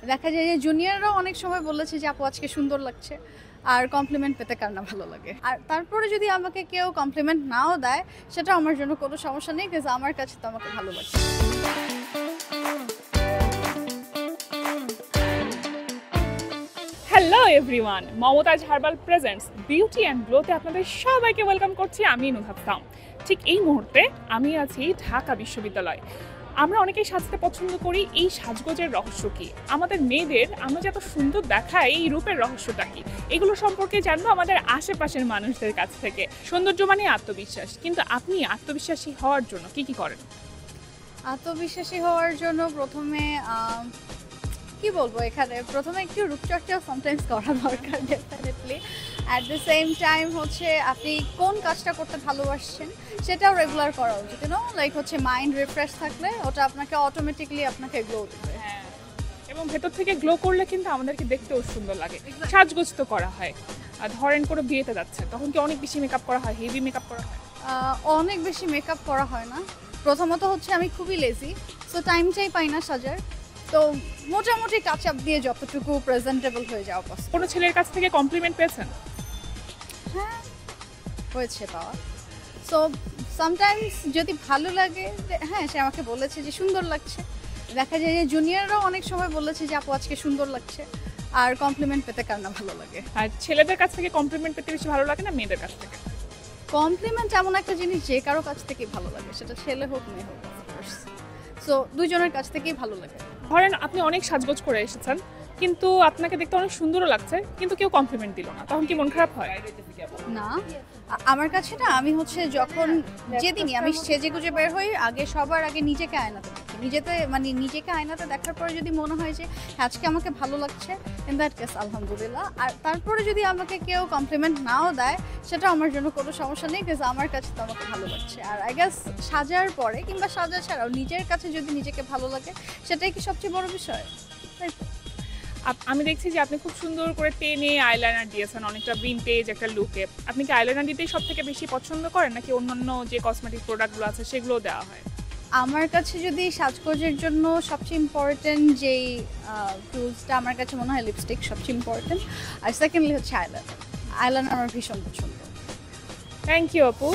দেখা যায় যে জুনিয়ররাও অনেক সময় বলেছে যে আপু আজকে সুন্দর লাগছে। আর কমপ্লিমেন্ট পেতে কার না ভালো লাগে। আর তারপরে যদি আমাকে কেউ কমপ্লিমেন্ট নাও দেয় সেটা আমার জন্য কোনো সমস্যা নেই, বিকজ আমার কাছে তো আমাকে ভালো লাগে। Hello everyone, Mumtaz herbal presents beauty and গ্লোতে আপনাদের সবাইকে ওয়েলকাম করছি। আমি নুহাবতাম। ঠিক এই মুহূর্তে আমি আছি ঢাকা বিশ্ববিদ্যালয়। আমরা অনেকেই সাজতে পছন্দ করি। এই সাজগোজের রহস্য কি? আমাদের মেয়েদের আমরা যে এত সুন্দর দেখাই, এই রূপের রহস্যটা কি? এগুলো সম্পর্কে জানবো আমাদের আশেপাশের মানুষদের কাছ থেকে। সৌন্দর্য মানে আত্মবিশ্বাস, কিন্তু আপনি আত্মবিশ্বাসী হওয়ার জন্য কি কি করেন? আত্মবিশ্বাসী হওয়ার জন্য প্রথমে কি বলবো, এখানে প্রথমে একটু রূপচর্চা সামটাইমস করা দরকার definitely. At the same time হচ্ছে আপনি কোন কাজটা করতে ভালোবাসছেন সেটাও রেগুলার করা উচিত। লাইক হচ্ছে মাইন্ড রিফ্রেশ থাকলে ওটা আপনাকে অটোমেটিকলি আপনাকে গ্লো দেবে। হ্যাঁ, এবং ভেতর থেকে গ্লো করলে কিন্তু আমাদেরকে দেখতেও সুন্দর লাগে। সাজগোজ তো করা হয়, আর ধরেন করে বিয়েতে যাচ্ছে তখন কি অনেক বেশি মেকআপ করা হয়, হেভি মেকআপ করা হয়? অনেক বেশি মেকআপ করা হয় না। প্রথমত হচ্ছে আমি খুবই লেজি, সো টাইমটাই পাই না সাজার। তো মোটামুটি টাচ আপ দিয়ে যতটুকু প্রেজেন্টেবল হয়ে যাওয়া পসিবল। কোনো ছেলের কাছ থেকে কমপ্লিমেন্ট পেয়েছেন? হ্যাঁ, হয়েছে পাওয়া। সো সামটাইমস যদি ভালো লাগে হ্যাঁ, সে আমাকে বলেছে যে সুন্দর লাগছে। দেখা যায় যে জুনিয়ররাও অনেক সময় বলেছে যে আপু আজকে সুন্দর লাগছে। আর কমপ্লিমেন্ট পেতে কার না ভালো লাগে। আর ছেলেদের কাছ থেকে কমপ্লিমেন্ট পেতে বেশি ভালো লাগে না মেয়েদের কাছ থেকে? কমপ্লিমেন্ট এমন একটা জিনিস যে কারো কাছ থেকেই ভালো লাগে, সেটা ছেলে হোক মেয়ে হোক। সো দুজনের কাছ থেকেই ভালো লাগে। ধরেন আপনি অনেক সাজগোজ করে এসেছেন, কিন্তু আপনাকে দেখতে অনেক সুন্দরও লাগছে, কিন্তু কেউ কমপ্লিমেন্ট দিল না, তখন কি মন খারাপ হয়? না, আমার কাছে না, আমি হচ্ছে যখন যেদিনই আমি সেজে গুজে বের হই আগে সবার আগে নিজেকে আয়নাতে দেখি। নিজেকে আয়নাতে দেখার পরে যদি মনে হয় যে আজকে আমাকে ভালো লাগছে, ইন দ্যাট কেস আলহামদুলিল্লাহ। আর তারপরে যদি আমাকে কেউ কমপ্লিমেন্ট নাও দেয় সেটা আমার জন্য কোনো সমস্যা নেই, বিকজ আমার কাছে তো আমাকে ভালো লাগছে। আর আই গেস সাজার পরে কিংবা সাজা ছাড়াও নিজের কাছে যদি নিজেকে ভালো লাগে সেটাই কি সবচেয়ে বড় বিষয়, তাই তো? আমি দেখছি যে আপনি খুব সুন্দর করে টেনে আইলাইনার দিয়েছেন, অনেকটা ভিনটেজ একটা লুকে। আপনি কি আইলাইনার দিতেই সব থেকে বেশি পছন্দ করেন, নাকি অন্যান্য যে কসমেটিক প্রোডাক্টগুলো আছে সেগুলোও দেওয়া হয়? আমার কাছে যদি সাজগোজের জন্য সবচেয়ে ইম্পর্টেন্ট যেই টুলসটা, আমার কাছে মনে হয় লিপস্টিক সবচেয়ে ইম্পর্টেন্ট। আর সেকেন্ডলি হচ্ছে আইলাইনার। আইলাইনার আমার ভীষণ পছন্দ। থ্যাংক ইউ আপু।